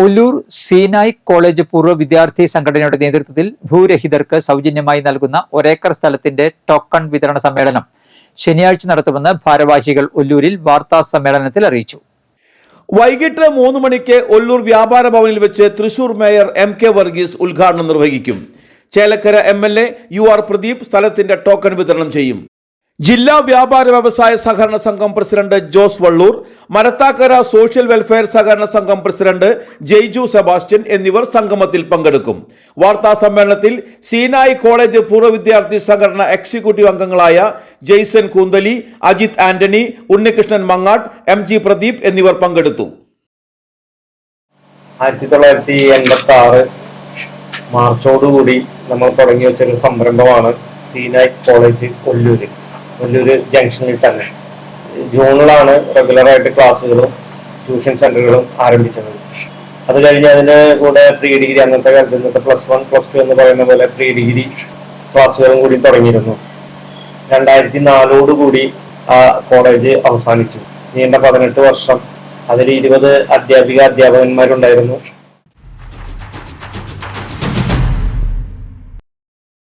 Ollur Sinai college പൂർവ്വ വിദ്യാർത്ഥി സംഘടനയുടെ നേതൃത്വത്തിൽ ഭൂരഹിതർക്ക് സൗജന്യമായി നൽകുന്ന ഒരേക്കർ സ്ഥലത്തിന്റെ ടോക്കൺ വിതരണ സമ്മേളനം ശനിയാഴ്ച നടത്തുമെന്ന് ഭാരവാഹികൾ ഒല്ലൂരിൽ വാർത്താ സമ്മേളനത്തിൽ അറിയിച്ചു. വൈകിട്ട് 3 മണിക്ക് ഒല്ലൂർ വ്യാപാര ഭവനിൽ വെച്ച് തൃശൂർ മേയർ MK വർഗീസ് ഉദ്ഘാടനം നിർവഹിക്കും. ചേലക്കര MLA UR പ്രദീപ് സ്ഥലത്തിന്റെ ടോക്കൺ വിതരണം ചെയ്യും. ജില്ലാ വ്യാപാര വ്യവസായ സഹകരണ സംഘം president Jose Vallur, Marathakkara social welfare സഹകരണ സംഘം പ്രസിഡന്റ് ജെയ്ജു സെബാസ്റ്റ്യൻ എന്നിവർ സംഗമത്തിൽ പങ്കെടുക്കും. വാർത്താ സമ്മേളനത്തിൽ സീനായ് കോളേജ് പൂർവ്വ വിദ്യാർത്ഥി സംഘടന എക്സിക്യൂട്ടീവ് അംഗങ്ങളായ ജെയ്സൺ കൂന്തലി, അജിത് ആന്റണി, ഉണ്ണികൃഷ്ണൻ മങ്ങാട്ട്, MG പ്രദീപ് എന്നിവർ പങ്കെടുത്തു. 1986 മാർച്ചോടുകൂടി നമ്മൾ തുടങ്ങി വെച്ചൊരു സംരംഭമാണ് സീനായ് കോളേജ് ഒല്ലൂര് ജംഗ്ഷനിൽ തന്നെ. ജൂണിലാണ് റെഗുലറായിട്ട് ക്ലാസ്സുകളും ട്യൂഷൻ സെന്ററുകളും ആരംഭിച്ചത്. അത് കഴിഞ്ഞ് അതിന് കൂടെ പ്രീ ഡിഗ്രി, അന്നത്തെ കാലത്ത് ഇന്നത്തെ +1 +2 എന്ന് പറയുന്ന പോലെ പ്രീ ഡിഗ്രി ക്ലാസ്സുകളും കൂടി തുടങ്ങിയിരുന്നു. 2004 ആ കോളേജ് അവസാനിച്ചു. നീണ്ട 18 വർഷം അതിൽ 20 അധ്യാപകന്മാരുണ്ടായിരുന്നു.